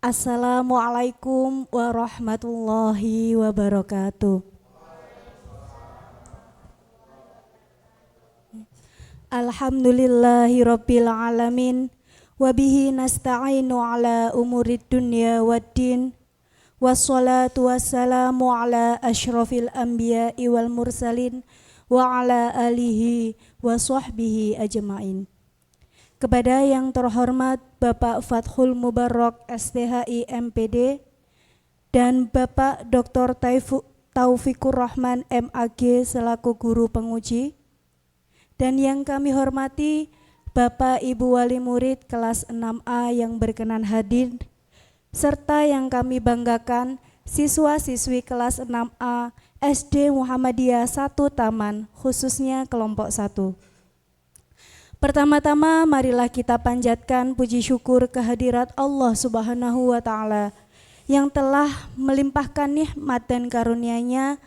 Assalamualaikum warahmatullahi wabarakatuh. Alhamdulillahi rabbil alamin. Wabihi nasta'inu ala umurid dunya waddin. Wassalatu wassalamu ala ashrafil anbiya'i wal mursalin. Wa ala alihi wa sahbihi ajma'in. Kepada yang terhormat Bapak Fathul Mubarak STHI MPD dan Bapak Dr. Taufikur Rahman MAG selaku guru penguji, dan yang kami hormati Bapak Ibu Wali Murid kelas 6A yang berkenan hadir, serta yang kami banggakan siswa-siswi kelas 6A SD Muhammadiyah 1 Taman, khususnya kelompok 1. Pertama-tama marilah kita panjatkan puji syukur kehadirat Allah Subhanahu wa Ta'ala yang telah melimpahkan nikmat dan karunia-Nya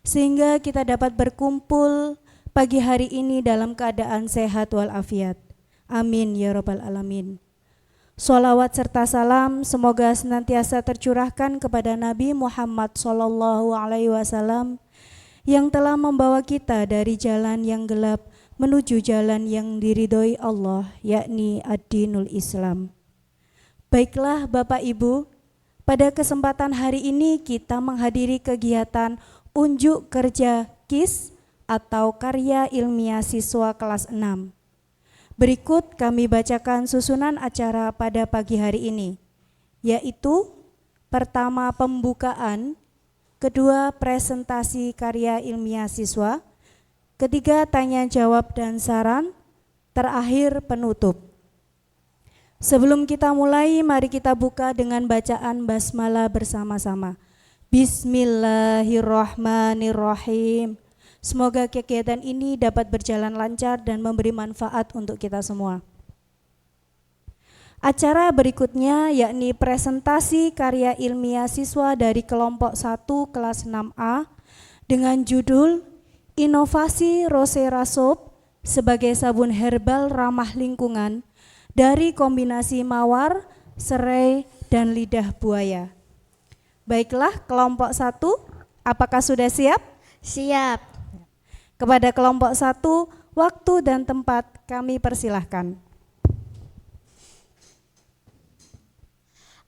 sehingga kita dapat berkumpul pagi hari ini dalam keadaan sehat walafiat. Amin ya rabbal alamin. Sholawat serta salam semoga senantiasa tercurahkan kepada Nabi Muhammad SAW yang telah membawa kita dari jalan yang gelap menuju jalan yang diridhoi Allah, yakni ad-dinul Islam. Baiklah Bapak Ibu, pada kesempatan hari ini kita menghadiri kegiatan unjuk kerja KIS atau karya ilmiah siswa kelas 6. Berikut kami bacakan susunan acara pada pagi hari ini, yaitu pertama pembukaan, kedua presentasi karya ilmiah siswa, ketiga tanya jawab dan saran, terakhir penutup. Sebelum kita mulai, mari kita buka dengan bacaan basmalah bersama-sama. Bismillahirrahmanirrahim. Semoga kegiatan ini dapat berjalan lancar dan memberi manfaat untuk kita semua. Acara berikutnya yakni presentasi karya ilmiah siswa dari kelompok 1 kelas 6A dengan judul Inovasi Rosera Soap sebagai sabun herbal ramah lingkungan dari kombinasi mawar, serai, dan lidah buaya. Baiklah kelompok 1, apakah sudah siap? Siap. Kepada kelompok 1, waktu dan tempat kami persilahkan.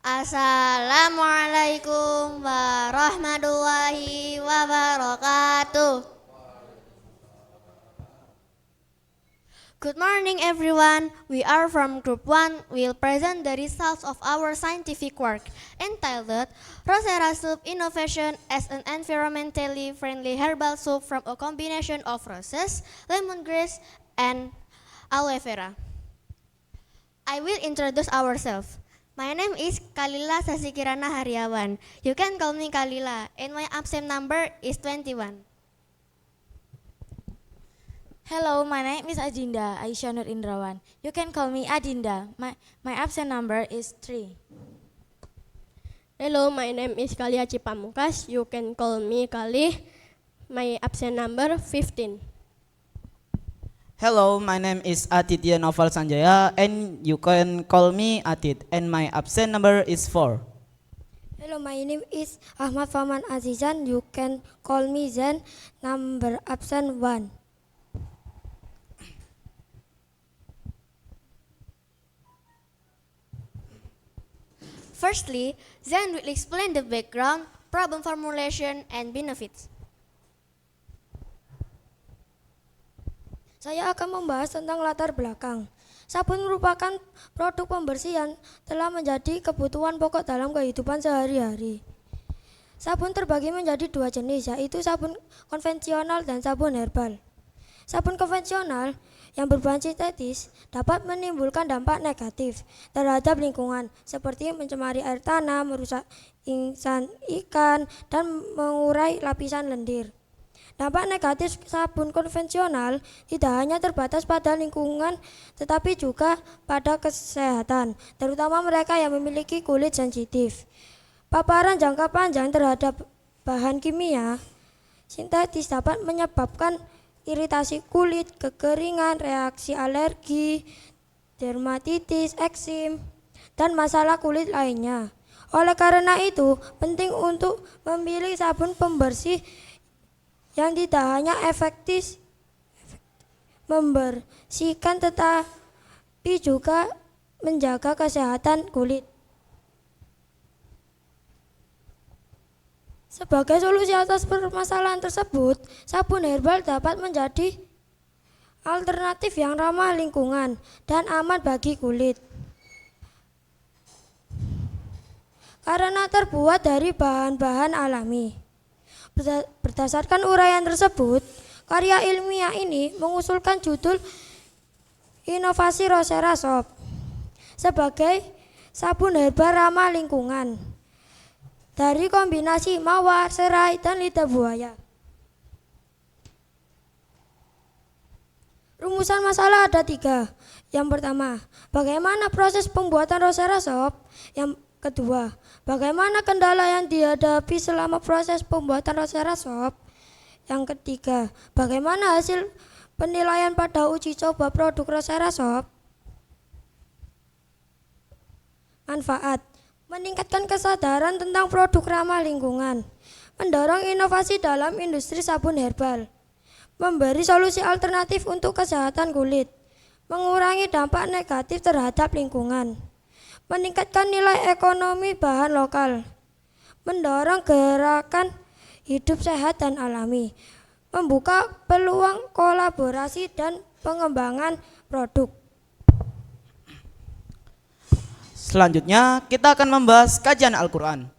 Assalamualaikum warahmatullahi wabarakatuh. Good morning everyone, we are from Group 1. We'll present the results of our scientific work entitled Rosera Soap Innovation as an Environmentally Friendly Herbal Soap from a Combination of Roses, Lemongrass, and Aloe Vera. I will introduce ourselves. My name is Kalila Sasikirana Haryawan. You can call me Kalila and my absent number is 21. Hello, my name is Adinda Aisyah Nur Indrawan. You can call me Adinda. My absent number is 3. Hello, my name is Kalia Cipamukas. You can call me Kali. My absent number 15. Hello, my name is Atitya Noval Sanjaya and you can call me Atit and my absent number is 4. Hello, my name is Ahmad Faman Azizan. You can call me Zen. Number absent 1. Firstly, Zen will explain the background, problem formulation, and benefits. Saya akan membahas tentang latar belakang. Sabun merupakan produk pembersih yang telah menjadi kebutuhan pokok dalam kehidupan sehari-hari. Sabun terbagi menjadi 2 jenis, yaitu sabun konvensional dan sabun herbal. Sabun konvensional yang berbahan sintetis dapat menimbulkan dampak negatif terhadap lingkungan seperti mencemari air tanah, merusak insan ikan, dan mengurai lapisan lendir. Dampak negatif sabun konvensional tidak hanya terbatas pada lingkungan tetapi juga pada kesehatan, terutama mereka yang memiliki kulit sensitif. Paparan jangka panjang terhadap bahan kimia sintetis dapat menyebabkan iritasi kulit, kekeringan, reaksi alergi, dermatitis, eksim, dan masalah kulit lainnya. Oleh karena itu, penting untuk memilih sabun pembersih yang tidak hanya efektif membersihkan tetapi juga menjaga kesehatan kulit. Sebagai solusi atas permasalahan tersebut, sabun herbal dapat menjadi alternatif yang ramah lingkungan dan aman bagi kulit. Karena terbuat dari bahan-bahan alami. Berdasarkan uraian tersebut, karya ilmiah ini mengusulkan judul inovasi Rosera Soap sebagai sabun herbal ramah lingkungan dari kombinasi mawar, serai, dan lidah buaya. Rumusan masalah ada 3. Yang pertama, bagaimana proses pembuatan Rosera Soap? Yang kedua, bagaimana kendala yang dihadapi selama proses pembuatan Rosera Soap? Yang ketiga, bagaimana hasil penilaian pada uji coba produk Rosera Soap? Manfaat: meningkatkan kesadaran tentang produk ramah lingkungan, mendorong inovasi dalam industri sabun herbal, memberi solusi alternatif untuk kesehatan kulit, mengurangi dampak negatif terhadap lingkungan, meningkatkan nilai ekonomi bahan lokal, mendorong gerakan hidup sehat dan alami, membuka peluang kolaborasi dan pengembangan produk. Selanjutnya, kita akan membahas kajian Al-Quran.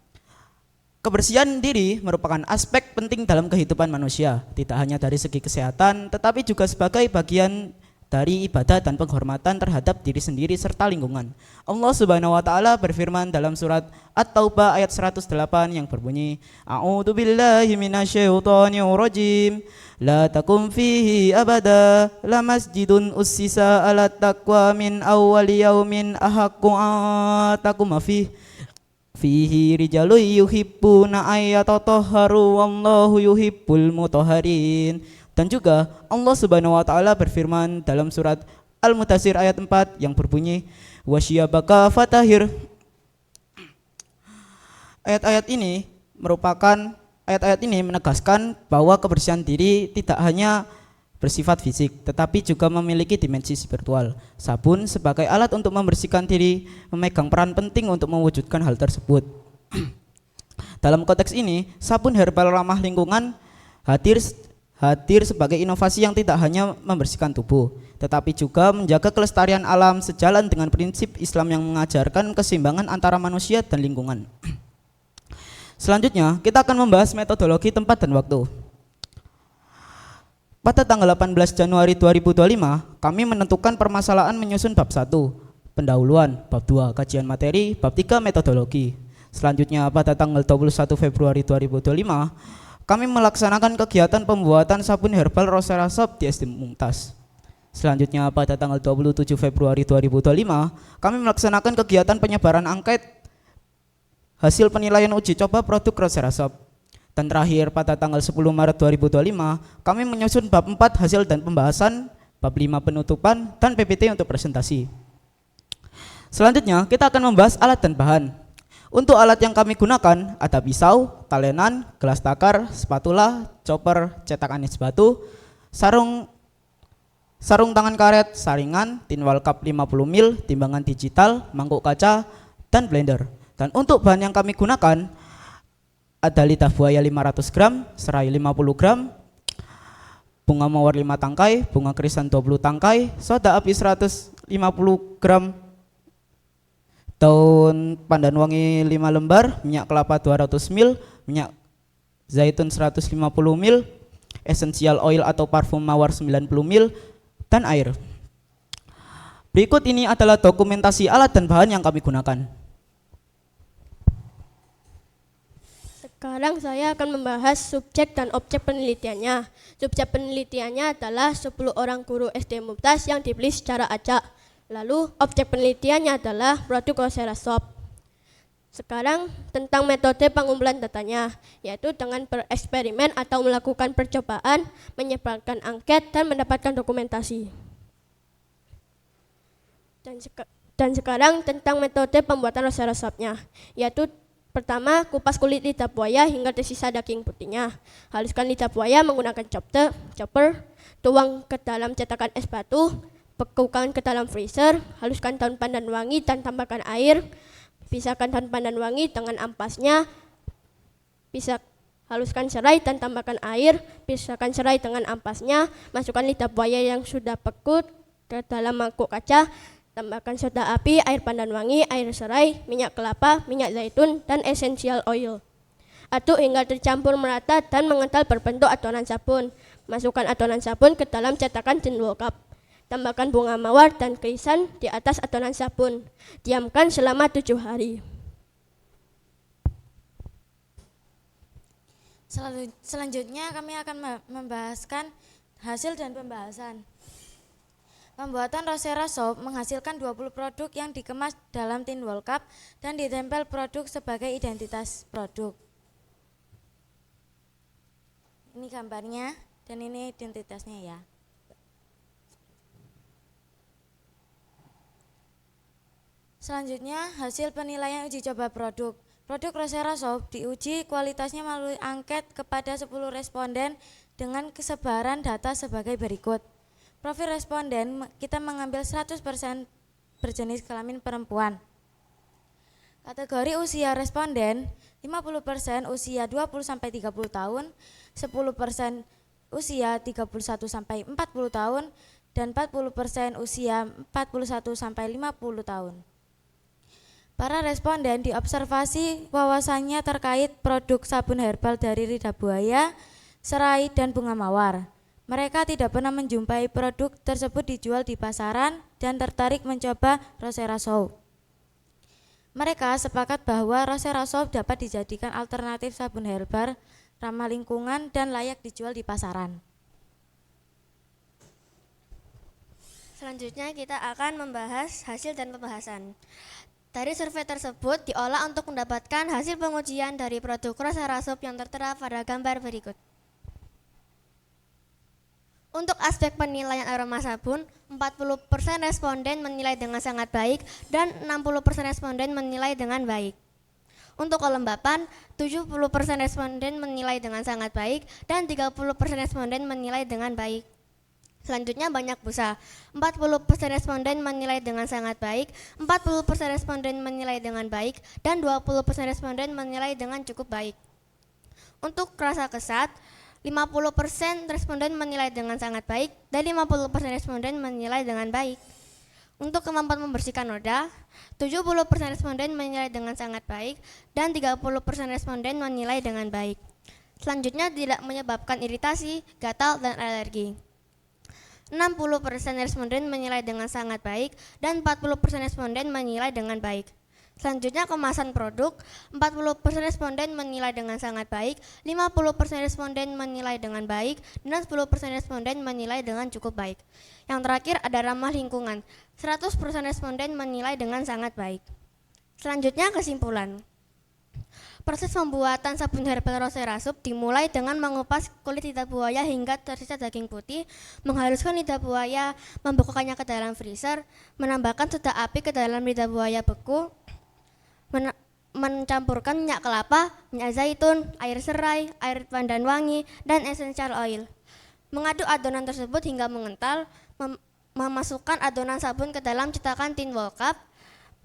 Kebersihan diri merupakan aspek penting dalam kehidupan manusia, tidak hanya dari segi kesehatan, tetapi juga sebagai bagian dari ibadah dan penghormatan terhadap diri sendiri serta lingkungan. Allah Subhanahu wa taala berfirman dalam surat At-Taubah ayat 108 yang berbunyi, A'udzu billahi minasyaitonir rajim. La takum fihi abada, la masjidun ussisa ala taqwa min awwali yaumin ahaqqu taquma fihi rijalun yuhibbuna ayyatatahharu wallahu yuhibbul mutahharin. Dan juga Allah Subhanahu wa taala berfirman dalam surat Al-Mudaththir ayat 4 yang berbunyi, wasyiyabaka fatahir. Ayat-ayat ini menegaskan bahwa kebersihan diri tidak hanya bersifat fisik, tetapi juga memiliki dimensi spiritual. Sabun sebagai alat untuk membersihkan diri memegang peran penting untuk mewujudkan hal tersebut. Dalam konteks ini, sabun herbal ramah lingkungan hadir sebagai inovasi yang tidak hanya membersihkan tubuh, tetapi juga menjaga kelestarian alam sejalan dengan prinsip Islam yang mengajarkan keseimbangan antara manusia dan lingkungan. Selanjutnya, kita akan membahas metodologi tempat dan waktu. Pada tanggal 18 Januari 2025, kami menentukan permasalahan menyusun bab 1, pendahuluan, bab 2, kajian materi, bab 3, metodologi. Selanjutnya, pada tanggal 21 Februari 2025, kami melaksanakan kegiatan pembuatan sabun herbal Rosera Soap di SD Mumtaz. Selanjutnya pada tanggal 27 Februari 2025, kami melaksanakan kegiatan penyebaran angket hasil penilaian uji coba produk Rosera Soap. Dan terakhir pada tanggal 10 Maret 2025, kami menyusun bab 4 hasil dan pembahasan, bab 5 penutupan, dan PPT untuk presentasi. Selanjutnya kita akan membahas alat dan bahan. Untuk alat yang kami gunakan ada pisau, talenan, gelas takar, spatula, chopper, cetak anis batu, sarung tangan karet, saringan, tinwal cup 50 ml, timbangan digital, mangkuk kaca, dan blender. Dan untuk bahan yang kami gunakan ada lidah buaya 500 gram, serai 50 gram, bunga mawar 5 tangkai, bunga krisan 20 tangkai, soda api 150 gram, daun pandan wangi 5 lembar, minyak kelapa 200 ml, minyak zaitun 150 ml, essential oil atau parfum mawar 90 ml, dan air. Berikut ini adalah dokumentasi alat dan bahan yang kami gunakan. Sekarang saya akan membahas subjek dan objek penelitiannya. Subjek penelitiannya adalah 10 orang guru SD Mumtaz yang dipilih secara acak. Lalu objek penelitiannya adalah produk Rosera Soap. Sekarang tentang metode pengumpulan datanya, yaitu dengan bereksperimen atau melakukan percobaan, menyebarkan angket, dan mendapatkan dokumentasi. Dan sekarang tentang metode pembuatan rosella soapnya, yaitu pertama, kupas kulit lidah buaya hingga tersisa daging putihnya. Haluskan lidah buaya menggunakan chopper, tuang ke dalam cetakan es batu, bekukan ke dalam freezer, haluskan daun pandan wangi dan tambahkan air. Pisahkan daun pandan wangi dengan ampasnya, haluskan serai dan tambahkan air, pisahkan serai dengan ampasnya, masukkan lidah buaya yang sudah beku ke dalam mangkuk kaca, tambahkan soda api, air pandan wangi, air serai, minyak kelapa, minyak zaitun, dan essential oil. Aduk hingga tercampur merata dan mengental berbentuk adonan sabun. Masukkan adonan sabun ke dalam cetakan Thin-Wall Cup. Tambahkan bunga mawar dan krisan di atas adonan sabun. Diamkan selama 7 hari. Selanjutnya kami akan membahaskan hasil dan pembahasan. Pembuatan Rosella Soap menghasilkan 20 produk yang dikemas dalam Thin-Wall Cup dan ditempel produk sebagai identitas produk. Ini gambarnya dan ini identitasnya ya. Selanjutnya hasil penilaian uji coba produk. Produk Rosella Soap diuji kualitasnya melalui angket kepada 10 responden dengan kesebaran data sebagai berikut. Profil responden kita mengambil 100% berjenis kelamin perempuan. Kategori usia responden 50% usia 20-30 tahun, 10% usia 31-40 tahun, dan 40% usia 41-50 tahun. Para responden diobservasi wawasannya terkait produk sabun herbal dari lidah buaya, serai, dan bunga mawar. Mereka tidak pernah menjumpai produk tersebut dijual di pasaran dan tertarik mencoba Rosella Soap. Mereka sepakat bahwa Rosella Soap dapat dijadikan alternatif sabun herbal, ramah lingkungan, dan layak dijual di pasaran. Selanjutnya kita akan membahas hasil dan pembahasan. Dari survei tersebut diolah untuk mendapatkan hasil pengujian dari produk Rosella Soap yang tertera pada gambar berikut. Untuk aspek penilaian aroma sabun, 40% responden menilai dengan sangat baik dan 60% responden menilai dengan baik. Untuk kelembapan, 70% responden menilai dengan sangat baik dan 30% responden menilai dengan baik. Selanjutnya banyak busa, 40% responden menilai dengan sangat baik, 40% responden menilai dengan baik, dan 20% responden menilai dengan cukup baik. Untuk rasa kesat, 50% responden menilai dengan sangat baik dan 50% responden menilai dengan baik. Untuk kemampuan membersihkan noda, 70% responden menilai dengan sangat baik dan 30% responden menilai dengan baik. Selanjutnya tidak menyebabkan iritasi, gatal, dan alergi. 60% responden menilai dengan sangat baik dan 40% responden menilai dengan baik. Selanjutnya kemasan produk, 40% responden menilai dengan sangat baik, 50% responden menilai dengan baik, dan 10% responden menilai dengan cukup baik. Yang terakhir ada ramah lingkungan, 100% responden menilai dengan sangat baik. Selanjutnya kesimpulan. Proses pembuatan sabun herbal Rosella Soap dimulai dengan mengupas kulit lidah buaya hingga tersisa daging putih, menghaluskan lidah buaya, membekukannya ke dalam freezer, menambahkan soda api ke dalam lidah buaya beku, mencampurkan minyak kelapa, minyak zaitun, air serai, air pandan wangi, dan essential oil. Mengaduk adonan tersebut hingga mengental, memasukkan adonan sabun ke dalam cetakan Thin-Wall Cup,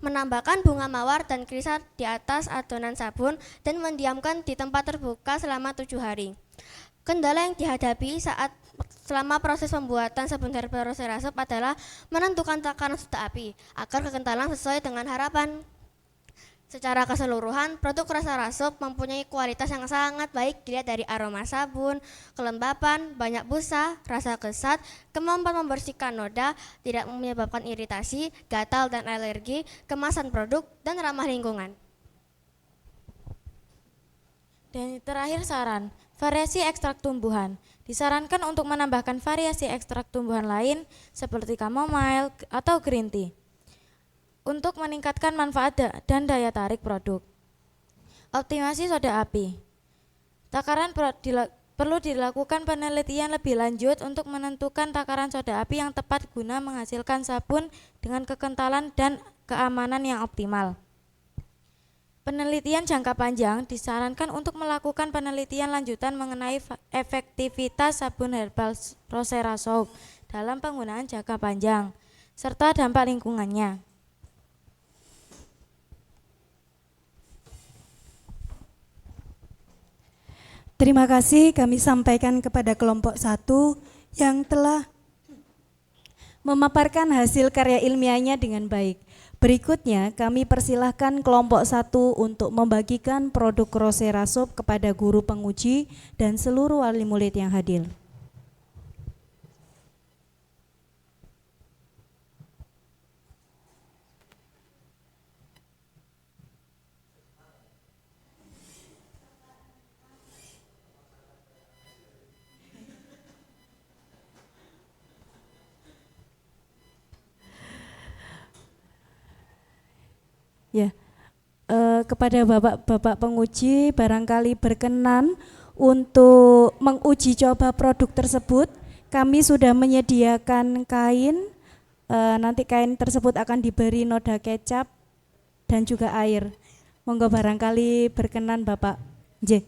menambahkan bunga mawar dan kristal di atas adonan sabun, dan mendiamkan di tempat terbuka selama 7 hari. Kendala yang dihadapi selama proses pembuatan sabun herbal Rosella Soap adalah menentukan takaran soda api agar kekentalan sesuai dengan harapan. Secara keseluruhan, produk Rosella Soap mempunyai kualitas yang sangat baik dilihat dari aroma sabun, kelembapan, banyak busa, rasa kesat, kemampuan membersihkan noda, tidak menyebabkan iritasi, gatal, dan alergi, kemasan produk, dan ramah lingkungan. Dan terakhir saran, variasi ekstrak tumbuhan. Disarankan untuk menambahkan variasi ekstrak tumbuhan lain seperti chamomile atau green tea untuk meningkatkan manfaat dan daya tarik produk. Optimasi soda api. Takaran perlu dilakukan penelitian lebih lanjut untuk menentukan takaran soda api yang tepat guna menghasilkan sabun dengan kekentalan dan keamanan yang optimal. Penelitian jangka panjang disarankan untuk melakukan penelitian lanjutan mengenai efektivitas sabun herbal Rosera Soap dalam penggunaan jangka panjang, serta dampak lingkungannya. Terima kasih kami sampaikan kepada kelompok 1 yang telah memaparkan hasil karya ilmiahnya dengan baik. Berikutnya kami persilahkan kelompok 1 untuk membagikan produk Rosera Soap kepada guru penguji dan seluruh wali murid yang hadir. Ya, kepada bapak-bapak penguji barangkali berkenan untuk menguji coba produk tersebut. Kami sudah menyediakan kain, nanti kain tersebut akan diberi noda kecap dan juga air. Monggo barangkali berkenan Bapak. J.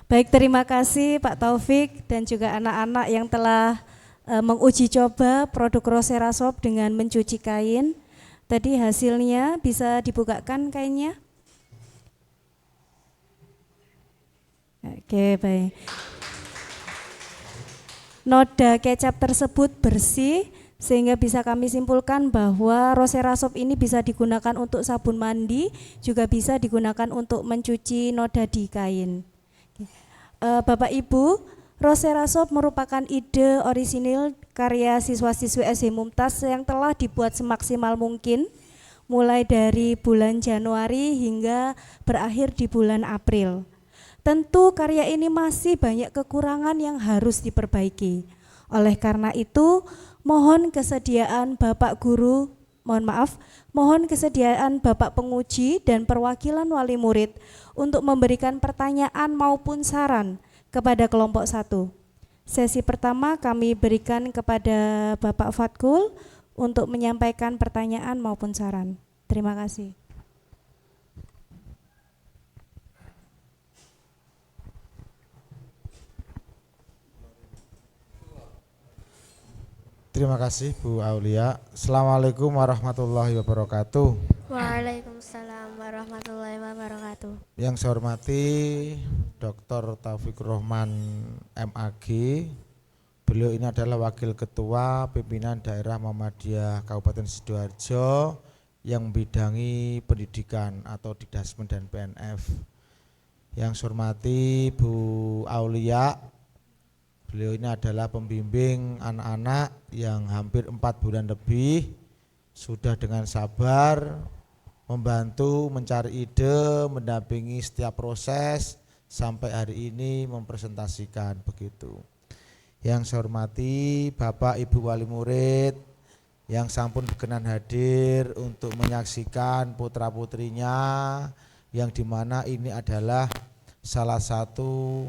Baik, terima kasih Pak Taufik dan juga anak-anak yang telah menguji coba produk Rosera Soap dengan mencuci kain. Tadi hasilnya bisa dibukakan kainnya. Oke, baik. Noda kecap tersebut bersih sehingga bisa kami simpulkan bahwa Rosera Soap ini bisa digunakan untuk sabun mandi, juga bisa digunakan untuk mencuci noda di kain. Bapak Ibu, Rosera Soap merupakan ide orisinil karya siswa-siswi SD Mumtaz yang telah dibuat semaksimal mungkin mulai dari bulan Januari hingga berakhir di bulan April. Tentu karya ini masih banyak kekurangan yang harus diperbaiki. Oleh karena itu, mohon kesediaan Bapak penguji dan perwakilan wali murid untuk memberikan pertanyaan maupun saran kepada kelompok 1. Sesi pertama kami berikan kepada Bapak Fatkul untuk menyampaikan pertanyaan maupun saran. Terima kasih. Terima kasih Bu Aulia. Assalamualaikum warahmatullahi wabarakatuh. Waalaikumsalam warahmatullahi wabarakatuh. Yang saya hormati Dr. Taufikur Rahman MAG. Beliau ini adalah Wakil Ketua Pimpinan Daerah Muhammadiyah Kabupaten Sidoarjo yang membidangi pendidikan atau Didasmen dan PNF. Yang saya hormati Bu Aulia. Beliau ini adalah pembimbing anak-anak yang hampir 4 bulan lebih sudah dengan sabar membantu mencari ide, mendampingi setiap proses sampai hari ini mempresentasikan begitu. Yang saya hormati Bapak Ibu wali murid yang sampun berkenan hadir untuk menyaksikan putra-putrinya yang dimana ini adalah salah satu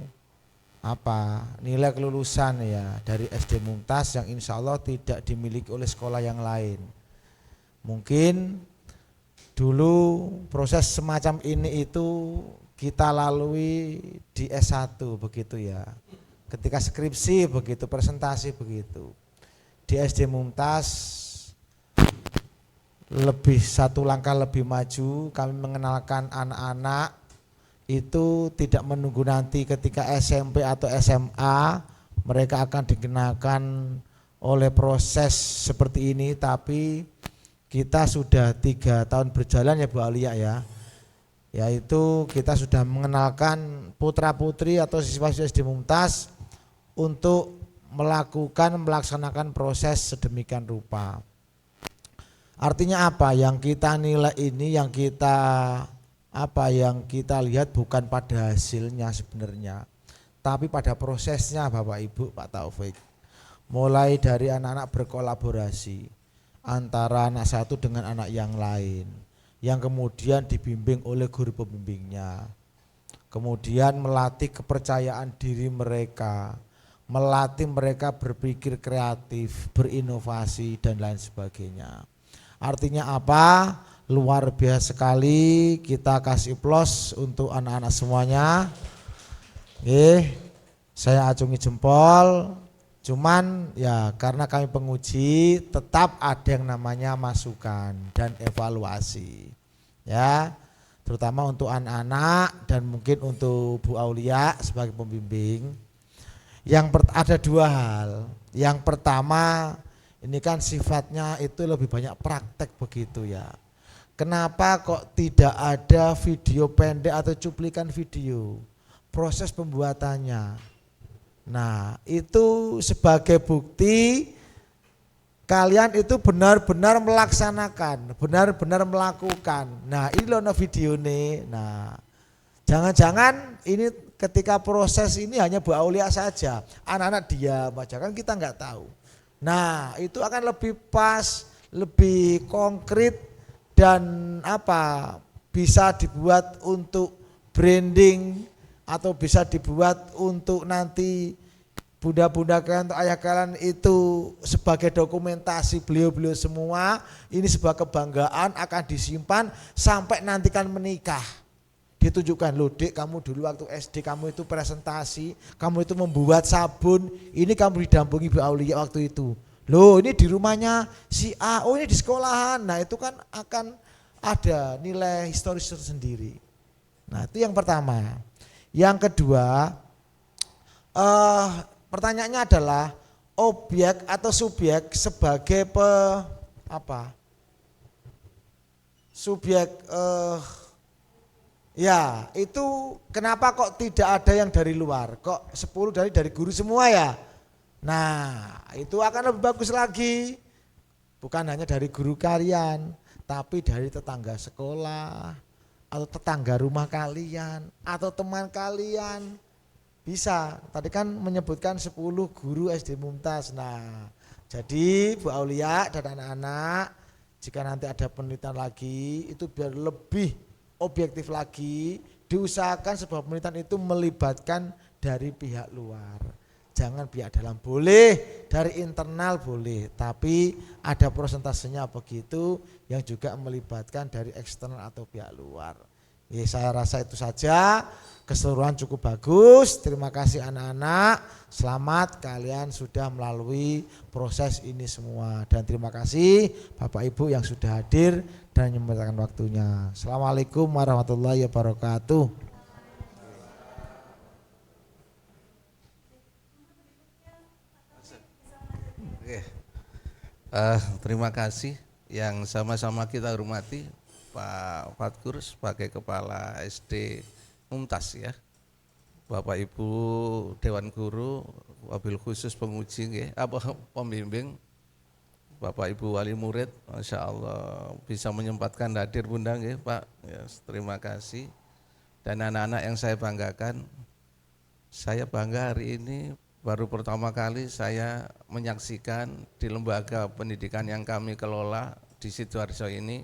nilai kelulusan ya dari SD Mumtaz yang insya Allah tidak dimiliki oleh sekolah yang lain. Mungkin dulu proses semacam ini itu kita lalui di S1 begitu ya. Ketika skripsi begitu, presentasi begitu. Di SD Mumtaz lebih satu langkah lebih maju, kami mengenalkan anak-anak itu tidak menunggu nanti ketika SMP atau SMA mereka akan dikenakan oleh proses seperti ini, tapi kita sudah 3 tahun berjalan ya Bu Aulia ya, yaitu kita sudah mengenalkan putra putri atau siswa-siswa SD Mumtaz untuk melaksanakan proses sedemikian rupa. Artinya apa? Yang kita nilai ini, yang kita lihat bukan pada hasilnya sebenarnya, tapi pada prosesnya Bapak Ibu Pak Taufik. Mulai dari anak-anak berkolaborasi antara anak satu dengan anak yang lain, yang kemudian dibimbing oleh guru pembimbingnya, kemudian melatih kepercayaan diri mereka, melatih mereka berpikir kreatif, berinovasi dan lain sebagainya. Artinya apa? Luar biasa sekali, kita kasih plus untuk anak-anak semuanya. Saya acungi jempol. Cuman ya karena kami penguji tetap ada yang namanya masukan dan evaluasi. Ya, terutama untuk anak-anak dan mungkin untuk Bu Aulia sebagai pembimbing. Ada 2 hal. Yang pertama, ini kan sifatnya itu lebih banyak praktek begitu ya. Kenapa kok tidak ada video pendek atau cuplikan video proses pembuatannya? Nah, itu sebagai bukti kalian itu benar-benar melaksanakan, benar-benar melakukan. Nah, ini loh video nih. Nah, jangan-jangan ini ketika proses ini hanya Bu Aulia saja, anak-anak diam aja, kan kita nggak tahu. Nah, itu akan lebih pas, lebih konkret. Dan bisa dibuat untuk branding atau bisa dibuat untuk nanti bunda-bunda kalian atau ayah kalian itu sebagai dokumentasi beliau-beliau semua. Ini sebuah kebanggaan akan disimpan sampai nanti kan menikah. Ditunjukkan, loh Dek, kamu dulu waktu SD kamu itu presentasi, kamu itu membuat sabun, ini kamu didampingi Bu Aulia waktu itu. Loh ini di rumahnya si A, oh ini di sekolahan. Nah itu kan akan ada nilai historis tersendiri. Nah itu yang pertama. Yang kedua, pertanyaannya adalah objek atau subjek sebagai subjek ya itu kenapa kok tidak ada yang dari luar? Kok 10 dari guru semua ya? Nah itu akan lebih bagus lagi, bukan hanya dari guru kalian, tapi dari tetangga sekolah, atau tetangga rumah kalian, atau teman kalian. Bisa, tadi kan menyebutkan 10 guru SD Mumtaz. Nah, jadi Bu Aulia dan anak-anak, jika nanti ada penelitian lagi, itu biar lebih objektif lagi, diusahakan sebuah penelitian itu melibatkan dari pihak luar. Jangan pihak dalam, boleh, dari internal boleh, tapi ada prosentasenya begitu yang juga melibatkan dari eksternal atau pihak luar. Ya, saya rasa itu saja. Keseluruhan cukup bagus. Terima kasih anak-anak. Selamat kalian sudah melalui proses ini semua. Dan terima kasih Bapak Ibu yang sudah hadir dan menyempatkan waktunya. Assalamualaikum warahmatullahi wabarakatuh. Oke. Terima kasih yang sama-sama kita hormati Pak Fatkur sebagai Kepala SD Mumtaz ya, Bapak Ibu Dewan Guru, wabil khusus penguji pembimbing, Bapak Ibu wali murid, Masya Allah bisa menyempatkan hadir Bunda ya, Pak. Ya, terima kasih. Dan anak-anak yang saya banggakan, saya bangga hari ini baru pertama kali saya menyaksikan di lembaga pendidikan yang kami kelola di Sidoarjo ini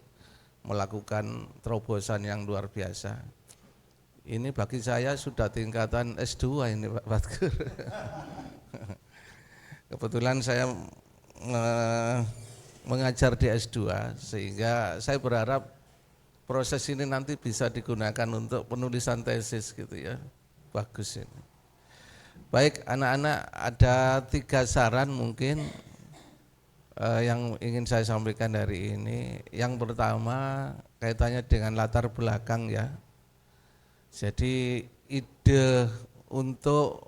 melakukan terobosan yang luar biasa. Ini bagi saya sudah tingkatan S2 ini Pak Fatkur. Kebetulan saya mengajar di S2 sehingga saya berharap proses ini nanti bisa digunakan untuk penulisan tesis gitu ya. Bagus ini. Baik anak-anak, ada 3 saran mungkin yang ingin saya sampaikan hari ini. Yang pertama kaitannya dengan latar belakang ya. Jadi ide untuk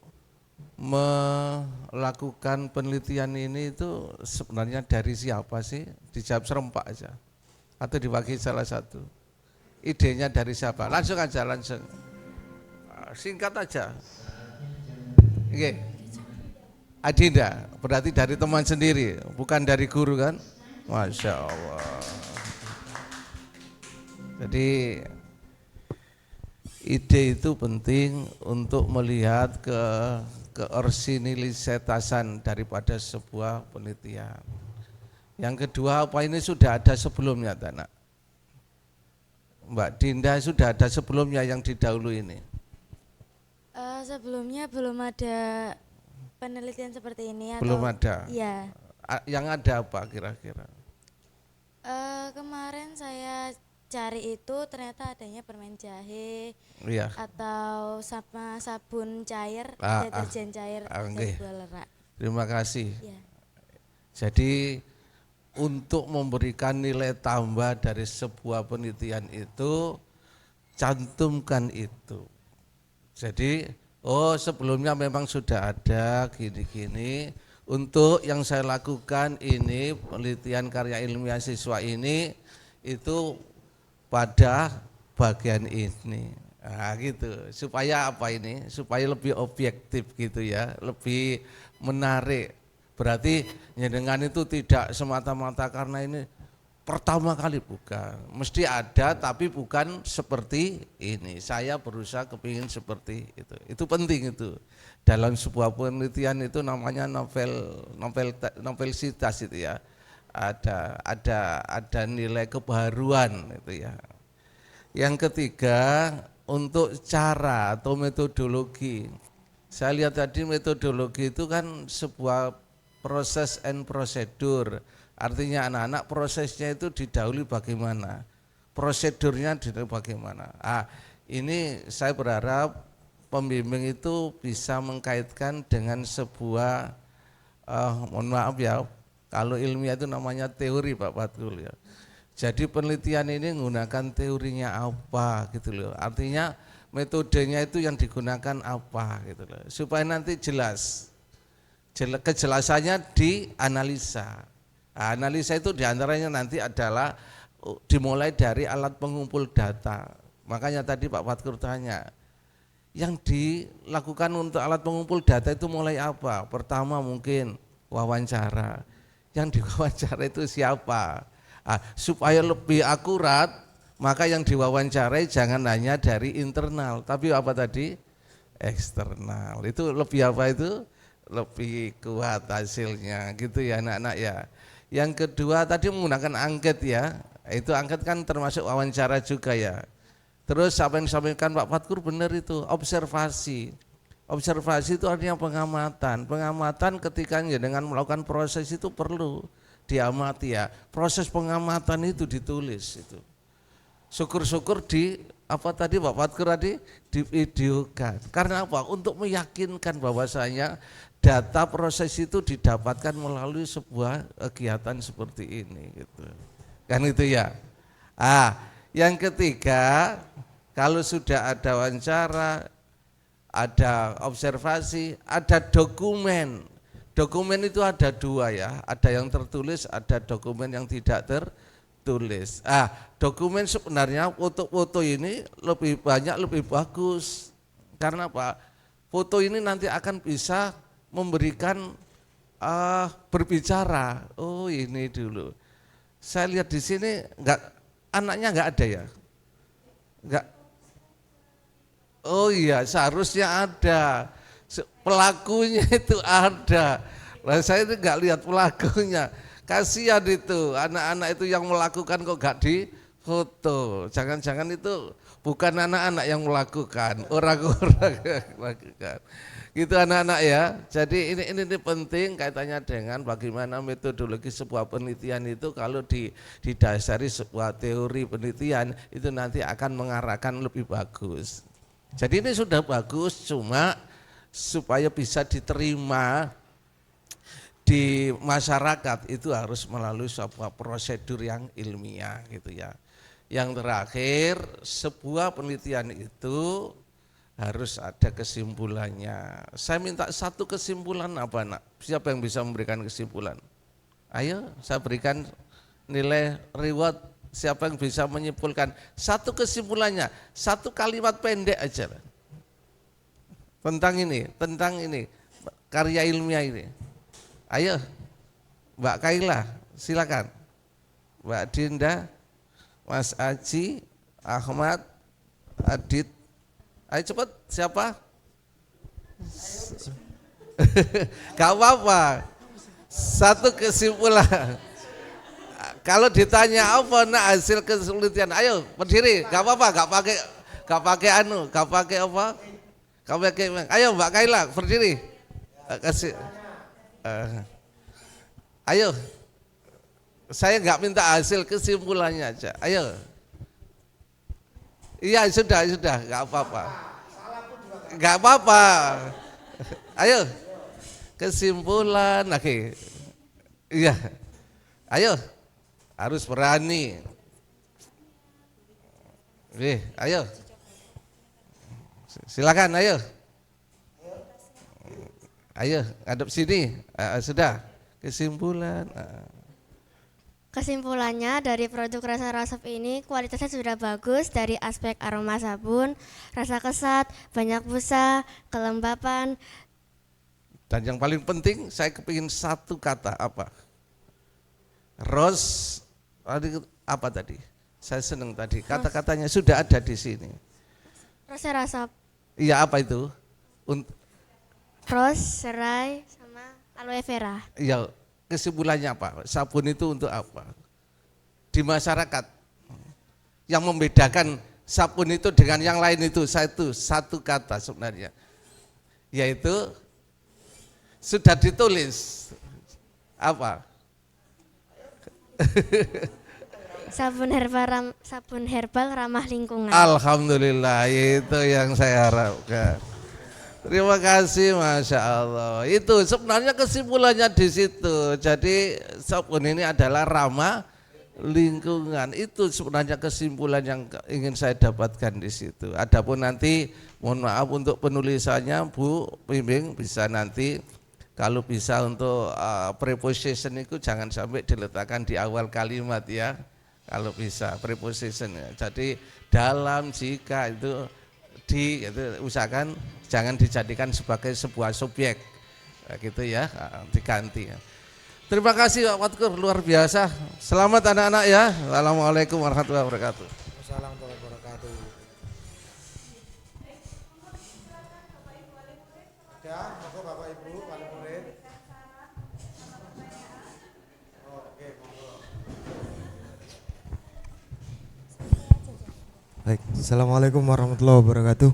melakukan penelitian ini itu sebenarnya dari siapa sih? Dijawab serempak aja atau diwakili salah satu. Idenya dari siapa? Langsung aja, langsung. Singkat aja. Oke. Adinda, berarti dari teman sendiri, bukan dari guru kan? Masya Allah. Jadi ide itu penting untuk melihat keorisinilitasan daripada sebuah penelitian. Yang kedua, apa ini sudah ada sebelumnya, Tanah? Mbak Dinda sudah ada sebelumnya yang didahulu ini? Sebelumnya belum ada penelitian seperti ini. Belum ada? Iya. Yang ada apa kira-kira? Kemarin saya cari itu ternyata adanya permen jahe, Iya. atau sama sabun cair, deterjen cair, Okay. lerak. Terima kasih. Ya. Jadi untuk memberikan nilai tambah dari sebuah penelitian itu, cantumkan itu. Jadi, sebelumnya memang sudah ada gini-gini. Untuk yang saya lakukan ini, penelitian karya ilmiah siswa ini, itu pada bagian ini. Nah, gitu. Supaya apa ini? Supaya lebih objektif gitu ya, lebih menarik. Berarti dengan itu tidak semata-mata karena ini pertama kali, bukan. Mesti ada tapi bukan seperti ini. Saya berusaha kepingin seperti itu. Itu penting itu. Dalam sebuah penelitian itu namanya novelsitas itu ya. Ada nilai kebaruan itu ya. Yang ketiga, untuk cara atau metodologi. Saya lihat tadi metodologi itu kan sebuah proses and prosedur. Artinya anak-anak prosesnya itu didahului bagaimana, prosedurnya didahului bagaimana. Ini saya berharap pembimbing itu bisa mengkaitkan dengan sebuah, mohon maaf ya, kalau ilmiah itu namanya teori Pak Fatkul ya. Jadi penelitian ini menggunakan teorinya apa gitu loh. Artinya metodenya itu yang digunakan apa gitu loh. Supaya nanti jelas. Kejelasannya dianalisa. Analisa itu diantaranya nanti adalah dimulai dari alat pengumpul data. Makanya tadi Pak Fatkur tanya, yang dilakukan untuk alat pengumpul data itu mulai apa? Pertama mungkin wawancara. Yang diwawancara itu siapa? Supaya lebih akurat, maka yang diwawancarai jangan hanya dari internal, tapi apa tadi? eksternal. Itu lebih apa itu? Lebih kuat hasilnya gitu ya anak-anak ya. Yang kedua tadi menggunakan angket ya. Itu angket kan termasuk wawancara juga ya. Terus apa yang disampaikan Pak Fatkur benar itu, observasi. Observasi itu artinya pengamatan. Pengamatan ketika dengan melakukan proses itu perlu diamati ya. Proses pengamatan itu ditulis itu. Syukur-syukur di apa tadi Pak Fatkur tadi divideokan. Karena apa? Untuk meyakinkan bahwasanya data proses itu didapatkan melalui sebuah kegiatan seperti ini gitu. Kan itu ya. Yang ketiga, kalau sudah ada wawancara, ada observasi, ada dokumen. Dokumen itu ada dua ya, ada yang tertulis, ada dokumen yang tidak tertulis. Dokumen sebenarnya foto-foto ini lebih banyak, lebih bagus. Karena apa? Foto ini nanti akan bisa memberikan berbicara. Oh ini dulu. Saya lihat di sini anaknya enggak ada ya? Enggak. Oh iya, seharusnya ada. Pelakunya itu ada. Lah saya itu enggak lihat pelakunya. Kasihan itu anak-anak itu yang melakukan kok enggak difoto. Jangan-jangan itu bukan anak-anak yang melakukan, orang-orang yang melakukan. Gitu anak-anak ya. Jadi ini penting kaitannya dengan bagaimana metodologi sebuah penelitian itu kalau didasari sebuah teori penelitian itu nanti akan mengarahkan lebih bagus. Jadi ini sudah bagus, cuma supaya bisa diterima di masyarakat itu harus melalui sebuah prosedur yang ilmiah gitu ya. Yang terakhir, sebuah penelitian itu harus ada kesimpulannya. Saya minta satu kesimpulan apa nak? Siapa yang bisa memberikan kesimpulan? Ayo saya berikan nilai reward. Siapa yang bisa menyimpulkan satu kesimpulannya, satu kalimat pendek aja tentang ini karya ilmiah ini. Ayo Mbak Kaila silakan, Mbak Dinda, Mas Aji, Ahmad, Adit. Ayo cepat, siapa? Gak apa-apa. Satu kesimpulan. Kalau ditanya apa nak hasil penelitian, ayo berdiri. Gak apa-apa, gak pakai gak pakai apa? Gak pakai. Ayo Mbak Kaila berdiri. Kasih. Ayo. Saya gak minta hasil kesimpulannya aja. Ayo. Iya sudah, nggak apa-apa. Nggak apa-apa. Ayo, kesimpulan lagi. Iya, ayo, harus berani. Ayo, silakan, ayo. Ayo, ngadep sini. Sudah, kesimpulan. Kesimpulannya dari produk rasa resep ini kualitasnya sudah bagus dari aspek aroma sabun, rasa kesat, banyak busa, kelembapan. Dan yang paling penting saya kepingin satu kata apa? Apa tadi? Saya senang tadi kata-katanya sudah ada di sini. Rasa resep. Iya apa itu? Ros, serai, sama aloe vera. Iya. Kesimpulannya apa? Sabun itu untuk apa? Di masyarakat yang membedakan sabun itu dengan yang lain itu satu kata sebenarnya, yaitu sudah ditulis apa? Sabun herbal ramah lingkungan. Alhamdulillah, itu yang saya harapkan. Terima kasih, Masya Allah. Itu sebenarnya kesimpulannya di situ. Jadi sabun ini adalah ramah lingkungan. Itu sebenarnya kesimpulan yang ingin saya dapatkan di situ. Adapun nanti mohon maaf untuk penulisannya Bu Bimbing bisa nanti kalau bisa untuk preposition itu jangan sampai diletakkan di awal kalimat ya. Kalau bisa preposition ya. Jadi dalam, jika itu usahakan jangan dijadikan sebagai sebuah subjek gitu ya, diganti. Terima kasih Pak Fatkur, luar biasa. Selamat anak-anak ya. Assalamualaikum warahmatullahi wabarakatuh. Assalamualaikum warahmatullahi wabarakatuh. Baik, Assalamualaikum warahmatullahi wabarakatuh.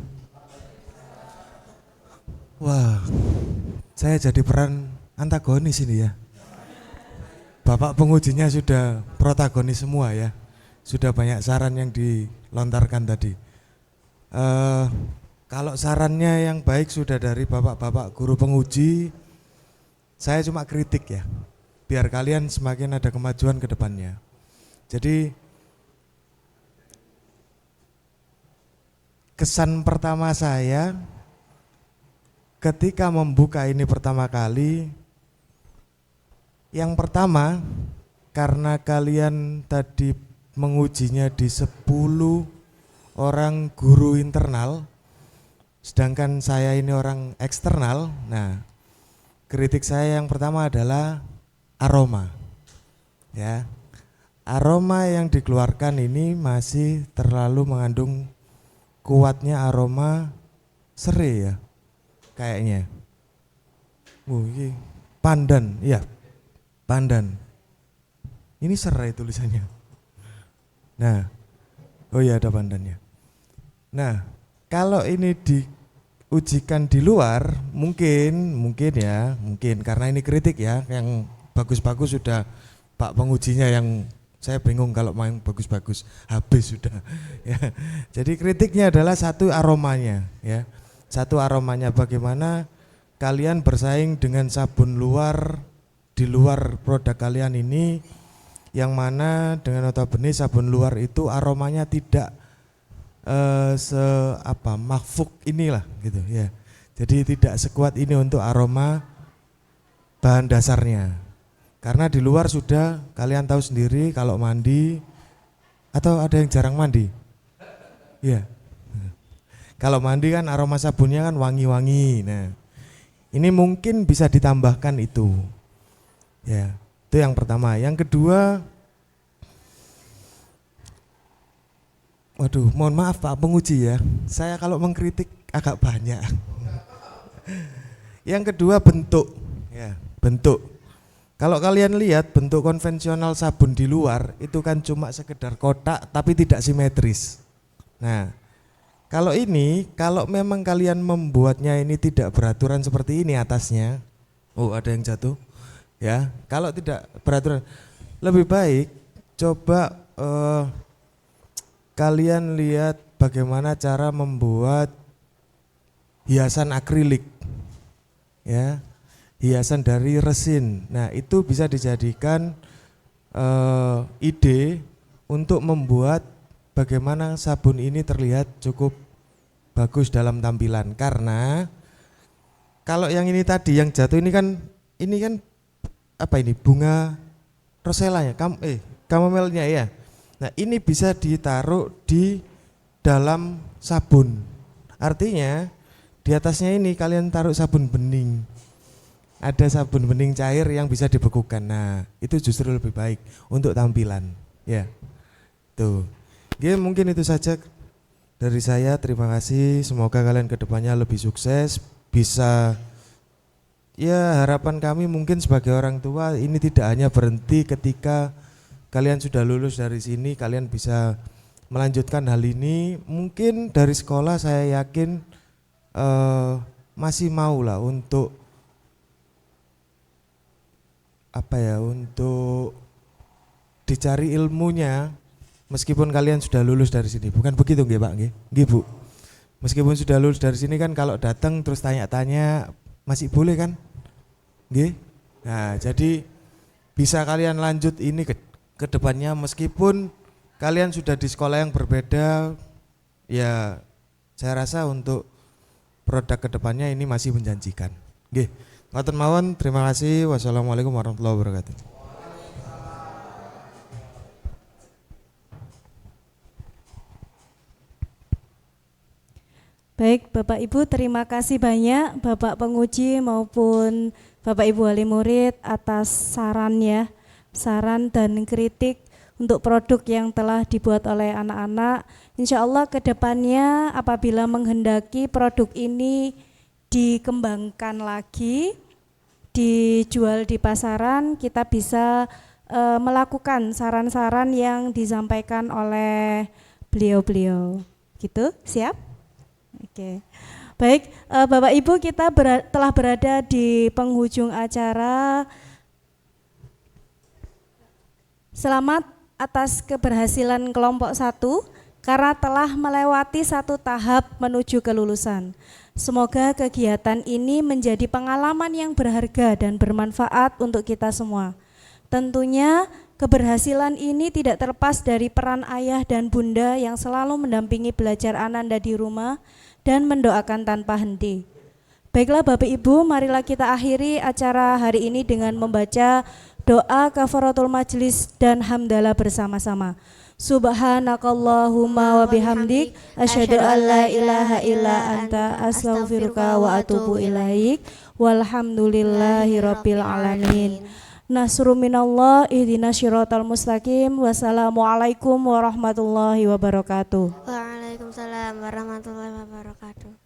Wah, saya jadi peran antagonis ini ya. Bapak pengujinya sudah protagonis semua ya. Sudah banyak saran yang dilontarkan tadi. Kalau sarannya yang baik sudah dari bapak-bapak guru penguji, saya cuma kritik ya. Biar kalian semakin ada kemajuan ke depannya. Jadi kesan pertama saya ketika membuka ini pertama kali, yang pertama karena kalian tadi mengujinya di 10 orang guru internal, sedangkan saya ini orang eksternal. Nah, kritik saya yang pertama adalah aroma. Ya. Aroma yang dikeluarkan ini masih terlalu mengandung kuatnya aroma serai ya. Kayaknya. Ini pandan, iya. Pandan. Ini serai tulisannya. Nah, oh iya ada pandannya. Nah, kalau ini diujikan di luar, mungkin karena ini kritik ya, yang bagus-bagus sudah Pak pengujinya yang saya bingung kalau main bagus-bagus habis sudah ya. Jadi kritiknya adalah satu aromanya ya. Satu aromanya bagaimana kalian bersaing dengan sabun luar di luar produk kalian ini, yang mana dengan notabene sabun luar itu aromanya tidak mahfuk inilah gitu ya. Jadi tidak sekuat ini untuk aroma bahan dasarnya. Karena di luar sudah kalian tahu sendiri kalau mandi, atau ada yang jarang mandi? Iya. Kalau mandi kan aroma sabunnya kan wangi-wangi. Nah, ini mungkin bisa ditambahkan itu. Ya, itu yang pertama. Yang kedua, waduh, mohon maaf Pak penguji ya. Saya kalau mengkritik agak banyak. Yang kedua bentuk. Ya, bentuk. Kalau kalian lihat bentuk konvensional sabun di luar itu kan cuma sekedar kotak tapi tidak simetris. Nah, kalau memang kalian membuatnya ini tidak beraturan seperti ini atasnya, oh ada yang jatuh, ya. Kalau tidak beraturan, lebih baik coba kalian lihat bagaimana cara membuat hiasan akrilik, ya. Hiasan dari resin. Nah, itu bisa dijadikan ide untuk membuat bagaimana sabun ini terlihat cukup bagus dalam tampilan. Karena kalau yang ini tadi yang jatuh ini kan apa ini? Bunga rosella ya, kamomelnya ya. Nah, ini bisa ditaruh di dalam sabun. Artinya di atasnya ini kalian taruh sabun bening. Ada sabun bening cair yang bisa dibekukan. Nah, itu justru lebih baik untuk tampilan. Ya, tuh. Oke, mungkin itu saja dari saya. Terima kasih. Semoga kalian kedepannya lebih sukses. Bisa, ya harapan kami mungkin sebagai orang tua ini tidak hanya berhenti ketika kalian sudah lulus dari sini. Kalian bisa melanjutkan hal ini. Mungkin dari sekolah saya yakin masih mau lah untuk untuk dicari ilmunya meskipun kalian sudah lulus dari sini. Bukan begitu nggih Pak nggih? Nggih Bu. Meskipun sudah lulus dari sini kan kalau datang terus tanya-tanya masih boleh kan? Nggih. Nah, jadi bisa kalian lanjut ini ke depannya meskipun kalian sudah di sekolah yang berbeda, ya saya rasa untuk produk kedepannya ini masih menjanjikan. Nggih. Matur mawon, terima kasih. Wassalamualaikum warahmatullahi wabarakatuh. Baik, Bapak Ibu, terima kasih banyak Bapak penguji maupun Bapak Ibu wali murid atas saran dan kritik untuk produk yang telah dibuat oleh anak-anak. Insya Allah ke depannya apabila menghendaki produk ini dikembangkan lagi, dijual di pasaran, kita bisa melakukan saran-saran yang disampaikan oleh beliau-beliau. Gitu, siap? Oke. Baik, Bapak Ibu, kita telah berada di penghujung acara. Selamat atas keberhasilan kelompok 1 karena telah melewati satu tahap menuju kelulusan. Semoga kegiatan ini menjadi pengalaman yang berharga dan bermanfaat untuk kita semua. Tentunya keberhasilan ini tidak terlepas dari peran ayah dan bunda yang selalu mendampingi belajar Ananda di rumah dan mendoakan tanpa henti. Baiklah Bapak Ibu, marilah kita akhiri acara hari ini dengan membaca doa kafaratul majlis dan hamdalah bersama-sama. Subhanakallahumma wa bihamdik asyhadu an la ilaha illa anta astaghfiruka wa atubu ilaik walhamdulillahi rabbil alamin. Nasrun minallah ihdinas syiratal mustaqim. Wassalamualaikum warahmatullahi wabarakatuh. Waalaikumsalam warahmatullahi wabarakatuh.